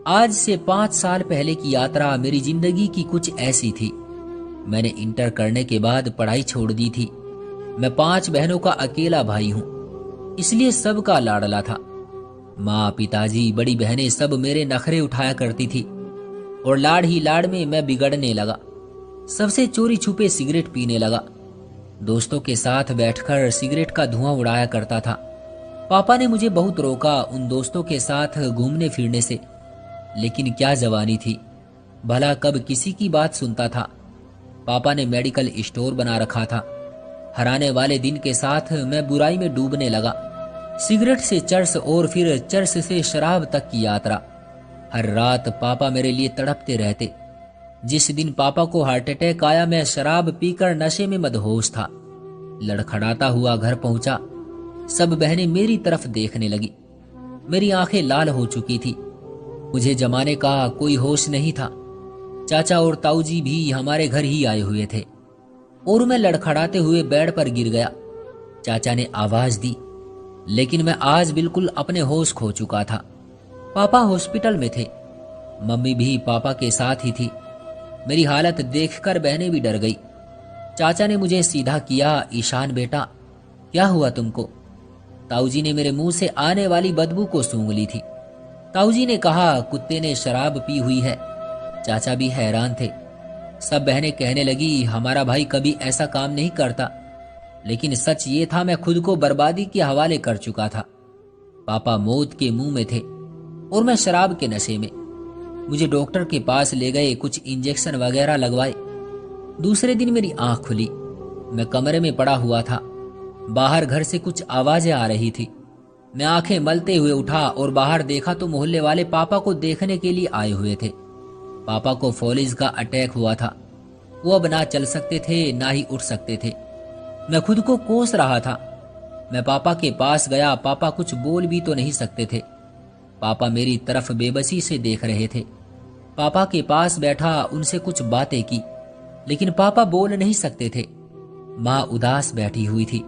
आज से 5 साल पहले की यात्रा मेरी जिंदगी की कुछ ऐसी थी। मैंने इंटर करने के बाद पढ़ाई छोड़ दी थी। मैं 5 बहनों का अकेला भाई हूँ, इसलिए सबका लाडला था। माँ, पिताजी, बड़ी बहनें सब मेरे नखरे उठाया करती थी और लाड ही लाड में मैं बिगड़ने लगा। सबसे चोरी छुपे सिगरेट पीने लगा। दोस्तों के साथ बैठकर सिगरेट का धुआं उड़ाया करता था। पापा ने मुझे बहुत रोका उन दोस्तों के साथ घूमने फिरने से, लेकिन क्या जवानी थी, भला कब किसी की बात सुनता था। पापा ने मेडिकल स्टोर बना रखा था। हराने वाले दिन के साथ मैं बुराई में डूबने लगा। सिगरेट से चर्स और फिर चर्स से शराब तक की यात्रा। हर रात पापा मेरे लिए तड़पते रहते। जिस दिन पापा को हार्ट अटैक आया, मैं शराब पीकर नशे में मदहोश था। लड़खड़ाता हुआ घर पहुंचा। सब बहनें मेरी तरफ देखने लगी। मेरी आंखें लाल हो चुकी थी। मुझे जमाने का कोई होश नहीं था। चाचा और ताऊजी भी हमारे घर ही आए हुए थे और मैं लड़खड़ाते हुए बेड पर गिर गया। चाचा ने आवाज दी, लेकिन मैं आज बिल्कुल अपने होश खो चुका था। पापा हॉस्पिटल में थे। मम्मी भी पापा के साथ ही थी। मेरी हालत देखकर बहनें भी डर गई। चाचा ने मुझे सीधा किया, ईशान बेटा, क्या हुआ तुमको? ताऊजी ने मेरे मुंह से आने वाली बदबू को सूंघ ली थी। ताऊजी ने कहा, कुत्ते ने शराब पी हुई है। चाचा भी हैरान थे। सब बहनें कहने लगी, हमारा भाई कभी ऐसा काम नहीं करता। लेकिन सच ये था, मैं खुद को बर्बादी के हवाले कर चुका था। पापा मौत के मुंह में थे और मैं शराब के नशे में। मुझे डॉक्टर के पास ले गए, कुछ इंजेक्शन वगैरह लगवाए। दूसरे दिन मेरी आंख खुली। मैं कमरे में पड़ा हुआ था। बाहर घर से कुछ आवाजें आ रही थी। मैं आंखें मलते हुए उठा और बाहर देखा तो मोहल्ले वाले पापा को देखने के लिए आए हुए थे। पापा को फॉलिज का अटैक हुआ था। वो अब ना चल सकते थे, ना ही उठ सकते थे। मैं खुद को कोस रहा था। मैं पापा के पास गया। पापा कुछ बोल भी तो नहीं सकते थे। पापा मेरी तरफ बेबसी से देख रहे थे। पापा के पास बैठा, उनसे कुछ बातें की, लेकिन पापा बोल नहीं सकते थे। माँ उदास बैठी हुई थी।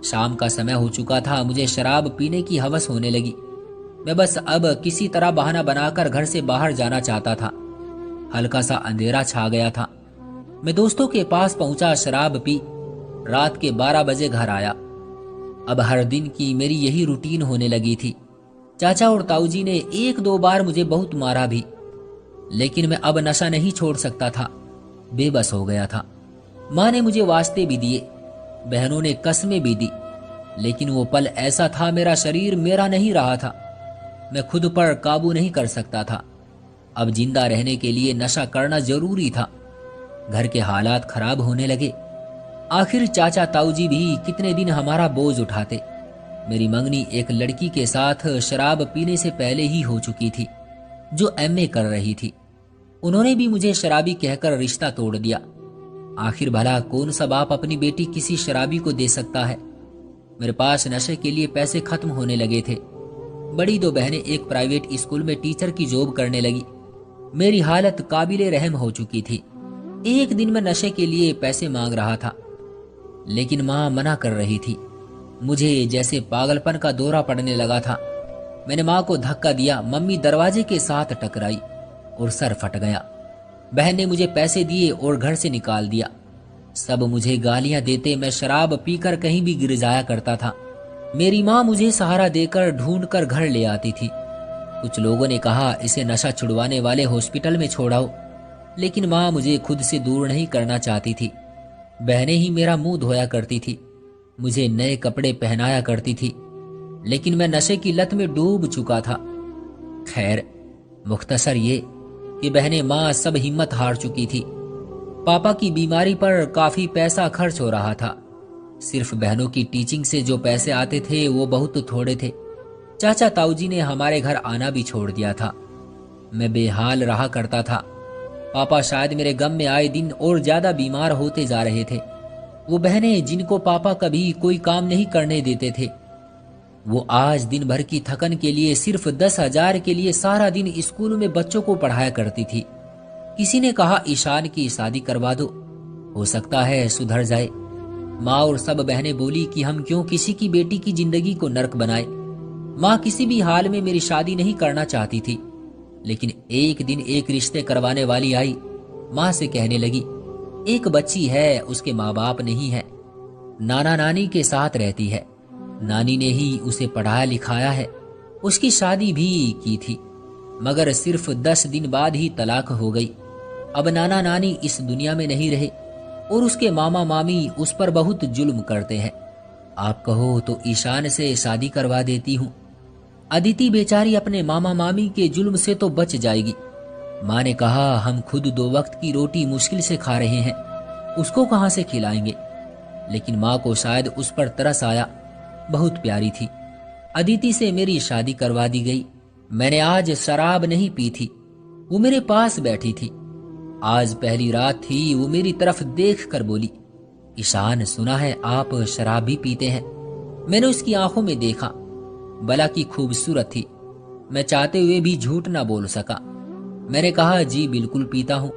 शाम का समय हो चुका था। मुझे शराब पीने की हवस होने लगी। मैं बस अब किसी तरह बहाना बनाकर घर से बाहर जाना चाहता था। हल्का सा अंधेरा छा गया था। मैं दोस्तों के पास पहुंचा, शराब पी, रात के 12 बजे घर आया। अब हर दिन की मेरी यही रूटीन होने लगी थी। चाचा और ताऊजी ने 1-2 बार मुझे बहुत मारा भी, लेकिन मैं अब नशा नहीं छोड़ सकता था। बेबस हो गया था। माँ ने मुझे वास्ते भी दिए, बहनों ने कस्में भी दी, लेकिन वो पल ऐसा था, मेरा शरीर मेरा नहीं रहा था। मैं खुद पर काबू नहीं कर सकता था। अब जिंदा रहने के लिए नशा करना जरूरी था। घर के हालात खराब होने लगे। आखिर चाचा ताऊजी भी कितने दिन हमारा बोझ उठाते। मेरी मंगनी एक लड़की के साथ शराब पीने से पहले ही हो चुकी थी, जो एमए कर रही थी। उन्होंने भी मुझे शराबी कहकर रिश्ता तोड़ दिया। आखिर भला कौन सा बाप अपनी बेटी किसी शराबी को दे सकता है। मेरे पास नशे के लिए पैसे खत्म होने लगे थे। बड़ी 2 बहनें एक प्राइवेट स्कूल में टीचर की जॉब करने लगी। मेरी हालत काबिले रहम हो चुकी थी। एक दिन मैं नशे के लिए पैसे मांग रहा था, लेकिन माँ मना कर रही थी। मुझे जैसे पागलपन का दौरा पड़ने लगा था। मैंने माँ को धक्का दिया। मम्मी दरवाजे के साथ टकराई और सर फट गया। बहन ने मुझे पैसे दिए और घर से निकाल दिया। सब मुझे गालियां देते। मैं शराब पीकर कहीं भी गिर जाया करता था। मेरी माँ मुझे सहारा देकर ढूंढकर घर ले आती थी। कुछ लोगों ने कहा, इसे नशा छुड़वाने वाले हॉस्पिटल में छोड़ाओ, लेकिन माँ मुझे खुद से दूर नहीं करना चाहती थी। बहनें ही मेरा मुंह धोया करती थी, मुझे नए कपड़े पहनाया करती थी, लेकिन मैं नशे की लत में डूब चुका था। खैर, मुख्तसर ये कि बहनें, माँ सब हिम्मत हार चुकी थी। पापा की बीमारी पर काफी पैसा खर्च हो रहा था। सिर्फ बहनों की टीचिंग से जो पैसे आते थे वो बहुत थोड़े थे। चाचा ताऊजी ने हमारे घर आना भी छोड़ दिया था। मैं बेहाल रहा करता था। पापा शायद मेरे गम में आए दिन और ज्यादा बीमार होते जा रहे थे। वो बहनें जिनको पापा कभी कोई काम नहीं करने देते थे, वो आज दिन भर की थकन के लिए सिर्फ 10,000 के लिए सारा दिन स्कूल में बच्चों को पढ़ाया करती थी। किसी ने कहा, ईशान की शादी करवा दो, हो सकता है सुधर जाए। माँ और सब बहनें बोली कि हम क्यों किसी की बेटी की जिंदगी को नर्क बनाए। माँ किसी भी हाल में मेरी शादी नहीं करना चाहती थी, लेकिन एक दिन एक रिश्ते करवाने वाली आई। माँ से कहने लगी, एक बच्ची है, उसके माँ बाप नहीं है, नाना नानी के साथ रहती है, नानी ने ही उसे पढ़ाया लिखाया है, उसकी शादी भी की थी, मगर सिर्फ 10 दिन बाद ही तलाक हो गई। अब नाना नानी इस दुनिया में नहीं रहे और उसके मामा मामी उस पर बहुत जुल्म करते हैं। आप कहो तो ईशान से शादी करवा देती हूँ। अदिति बेचारी अपने मामा मामी के जुल्म से तो बच जाएगी। माँ ने कहा, हम खुद 2 वक्त की रोटी मुश्किल से खा रहे हैं, उसको कहाँ से खिलाएंगे। लेकिन माँ को शायद उस पर तरस आया, बहुत प्यारी थी। अदिति से मेरी शादी करवा दी गई। मैंने आज शराब नहीं पी थी, वो मेरे पास बैठी थी। आज पहली रात थी, वो मेरी तरफ देख कर बोली, ईशान, सुना है आप शराब भी पीते हैं। मैंने उसकी आंखों में देखा, भला की खूबसूरत थी। मैं चाहते हुए भी झूठ ना बोल सका। मैंने कहा, जी बिल्कुल पीता हूं।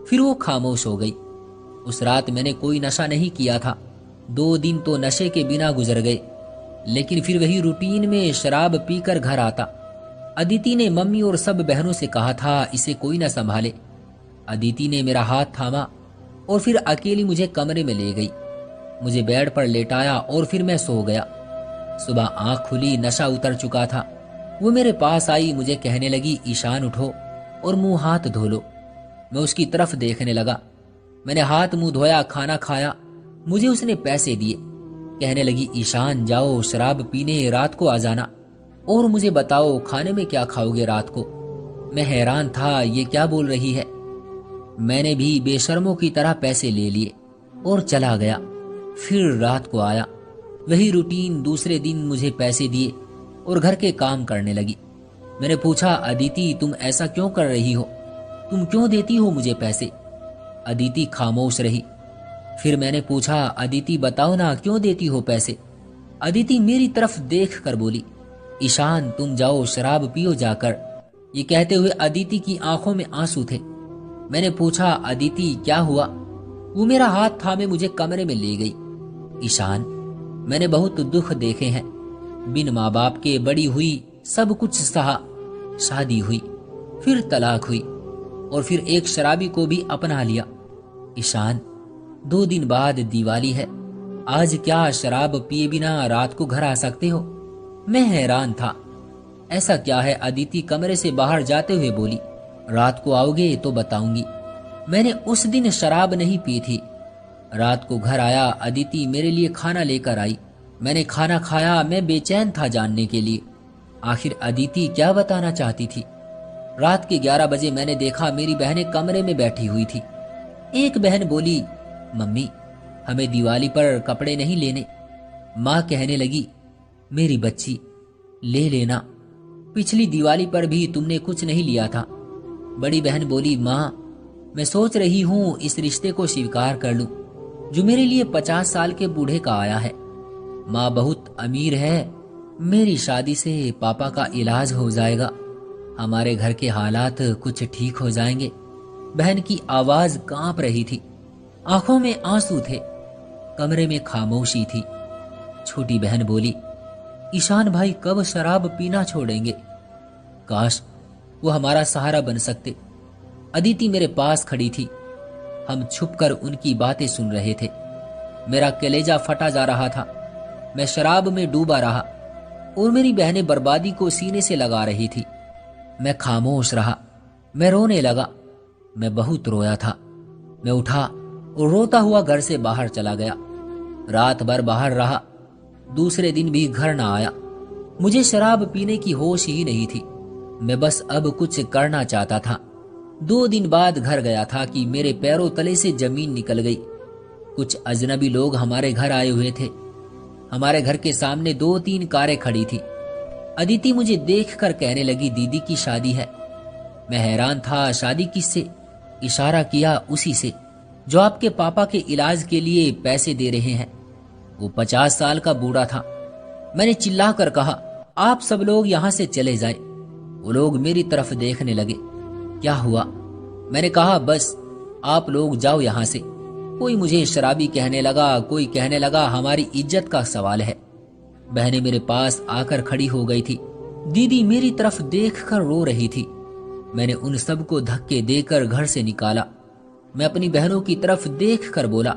फिर वो खामोश हो गई। उस रात मैंने कोई नशा नहीं किया था। 2 दिन तो नशे के बिना गुजर गए, लेकिन फिर वही रूटीन में शराब पीकर घर आता। अदिति ने मम्मी और सब बहनों से कहा था, इसे कोई न संभाले। अदिति ने मेरा हाथ थामा और फिर अकेली मुझे कमरे में ले गई। मुझे बेड पर लेटाया और फिर मैं सो गया। सुबह आंख खुली, नशा उतर चुका था। वो मेरे पास आई, मुझे कहने लगी, ईशान उठो और मुंह हाथ धो लो। मैं उसकी तरफ देखने लगा। मैंने हाथ मुंह धोया, खाना खाया। मुझे उसने पैसे दिए। कहने लगी, ईशान जाओ शराब पीने, रात को आ जाना, और मुझे बताओ खाने में क्या खाओगे रात को। मैं हैरान था, ये क्या बोल रही है। मैंने भी बेशर्मों की तरह पैसे ले लिए और चला गया। फिर रात को आया, वही रूटीन। दूसरे दिन मुझे पैसे दिए और घर के काम करने लगी। मैंने पूछा, अदिति तुम ऐसा क्यों कर रही हो, तुम क्यों देती हो मुझे पैसे। अदिति खामोश रही। फिर मैंने पूछा, अदिति बताओ ना, क्यों देती हो पैसे। अदिति मेरी तरफ देख कर बोली, ईशान तुम जाओ शराब पियो जाकर। ये कहते हुए अदिति की आंखों में आंसू थे। मैंने पूछा, अदिति क्या हुआ। वो मेरा हाथ थामे मुझे कमरे में ले गई। ईशान, मैंने बहुत दुख देखे हैं, बिन माँ बाप के बड़ी हुई, सब कुछ सहा, शादी हुई, फिर तलाक हुई और फिर एक शराबी को भी अपना लिया। ईशान, 2 दिन बाद दिवाली है, आज क्या शराब पिए बिना रात को घर आ सकते हो। मैं हैरान था। ऐसा क्या है। अदिति कमरे से बाहर जाते हुए बोली, रात को आओगे तो बताऊंगी। मैंने उस दिन शराब नहीं पी थी। रात को घर आया, अदिति मेरे लिए खाना लेकर आई। मैंने खाना खाया। मैं बेचैन था जानने के लिए, आखिर अदिति क्या बताना चाहती थी। रात के 11 बजे मैंने देखा मेरी बहनें कमरे में बैठी हुई थी। एक बहन बोली, मम्मी हमें दिवाली पर कपड़े नहीं लेने। माँ कहने लगी, मेरी बच्ची ले लेना, पिछली दिवाली पर भी तुमने कुछ नहीं लिया था। बड़ी बहन बोली, माँ मैं सोच रही हूँ इस रिश्ते को स्वीकार कर लूं जो मेरे लिए 50 साल के बूढ़े का आया है। माँ बहुत अमीर है, मेरी शादी से पापा का इलाज हो जाएगा, हमारे घर के हालात कुछ ठीक हो जाएंगे। बहन की आवाज कांप रही थी, आंखों में आंसू थे, कमरे में खामोशी थी। छोटी बहन बोली, ईशान भाई कब शराब पीना छोड़ेंगे। काश वो हमारा सहारा बन सकते। अदिति मेरे पास खड़ी थी। हम छुपकर उनकी बातें सुन रहे थे। मेरा कलेजा फटा जा रहा था। मैं शराब में डूबा रहा और मेरी बहनें बर्बादी को सीने से लगा रही थी। मैं खामोश रहा। मैं रोने लगा। मैं बहुत रोया था। मैं उठा और रोता हुआ घर से बाहर चला गया। रात भर बाहर रहा। दूसरे दिन भी घर ना आया। मुझे शराब पीने की होश ही नहीं थी। मैं बस अब कुछ करना चाहता था। 2 दिन बाद घर गया था कि मेरे पैरों तले से जमीन निकल गई। कुछ अजनबी लोग हमारे घर आए हुए थे। हमारे घर के सामने 2-3 कारें खड़ी थी। अदिति मुझे देखकर कहने लगी, दीदी की शादी है। मैं हैरान था, शादी किससे। इशारा किया उसी से जो आपके पापा के इलाज के लिए पैसे दे रहे हैं। वो 50 साल का बूढ़ा था। मैंने चिल्लाकर कहा, आप सब लोग यहाँ से चले जाएं। वो लोग मेरी तरफ देखने लगे। क्या हुआ। मैंने कहा, बस आप लोग जाओ यहाँ से। कोई मुझे शराबी कहने लगा, कोई कहने लगा हमारी इज्जत का सवाल है। बहनें मेरे पास आकर खड़ी हो गई थी। दीदी मेरी तरफ देखकर रो रही थी। मैंने उन सबको धक्के देकर घर से निकाला। मैं अपनी बहनों की तरफ देख कर बोला,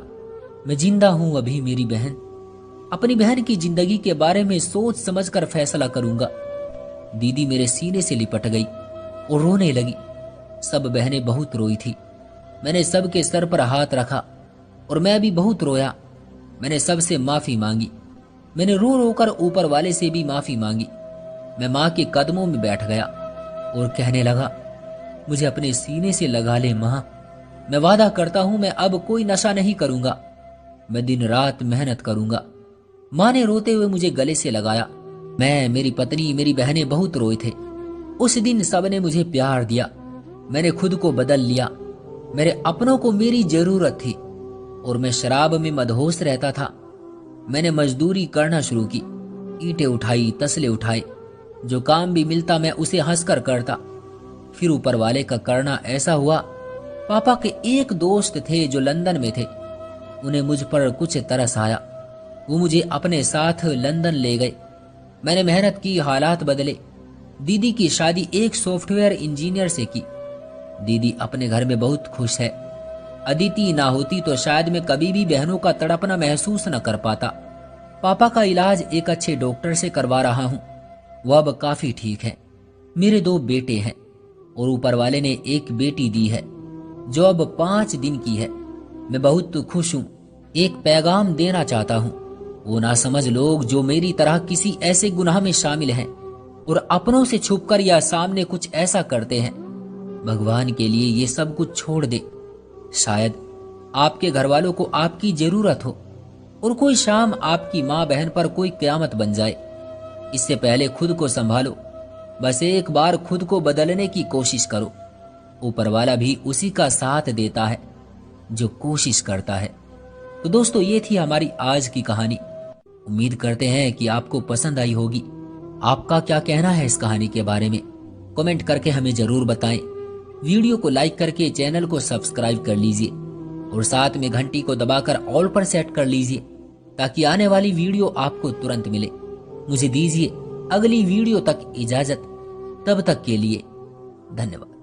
मैं जिंदा हूं अभी मेरी बहन। अपनी बहन की जिंदगी के बारे में सोच समझकर फैसला करूंगा। दीदी मेरे सीने से लिपट गई और रोने लगी। सब बहनें बहुत रोई थी। मैंने सबके सर पर हाथ रखा और मैं भी बहुत रोया। मैंने सबसे माफी मांगी। मैंने रो रो कर ऊपर वाले से भी माफी मांगी। मैं माँ के कदमों में बैठ गया और कहने लगा, मुझे अपने सीने से लगा ले माँ। मैं वादा करता हूं मैं अब कोई नशा नहीं करूंगा। मैं दिन रात मेहनत करूंगा। माँ ने रोते हुए मुझे गले से लगाया। मैं, मेरी पत्नी, मेरी बहनें बहुत रोए थे। उस दिन सबने मुझे प्यार दिया। मैंने खुद को बदल लिया। मेरे अपनों को मेरी जरूरत थी और मैं शराब में मदहोश रहता था। मैंने मजदूरी करना शुरू की। ईंटें उठाई, तसले उठाए। जो काम भी मिलता मैं उसे हंसकर करता। फिर ऊपर वाले का करना ऐसा हुआ, पापा के एक दोस्त थे जो लंदन में थे। उन्हें मुझ पर कुछ तरस आया। वो मुझे अपने साथ लंदन ले गए। मैंने मेहनत की, हालात बदले। दीदी की शादी एक सॉफ्टवेयर इंजीनियर से की। दीदी अपने घर में बहुत खुश है। अदिति ना होती तो शायद मैं कभी भी बहनों का तड़पना महसूस न कर पाता। पापा का इलाज एक अच्छे डॉक्टर से करवा रहा हूँ। वह अब काफी ठीक है। मेरे 2 बेटे हैं और ऊपर वाले ने एक बेटी दी है जो अब 5 दिन की है। मैं बहुत खुश हूँ। एक पैगाम देना चाहता हूँ। वो नासमझ लोग जो मेरी तरह किसी ऐसे गुनाह में शामिल हैं और अपनों से छुपकर या सामने कुछ ऐसा करते हैं, भगवान के लिए ये सब कुछ छोड़ दे। शायद आपके घर वालों को आपकी जरूरत हो और कोई शाम आपकी माँ बहन पर कोई कयामत बन जाए। इससे पहले खुद को संभालो। बस एक बार खुद को बदलने की कोशिश करो। ऊपर वाला भी उसी का साथ देता है जो कोशिश करता है। तो दोस्तों, ये थी हमारी आज की कहानी। उम्मीद करते हैं कि आपको पसंद आई होगी। आपका क्या कहना है इस कहानी के बारे में? कमेंट करके हमें जरूर बताएं। वीडियो को लाइक करके चैनल को सब्सक्राइब कर लीजिए और साथ में घंटी को दबाकर ऑल पर सेट कर लीजिए ताकि आने वाली वीडियो आपको तुरंत मिले। मुझे दीजिए अगली वीडियो तक इजाजत। तब तक के लिए धन्यवाद।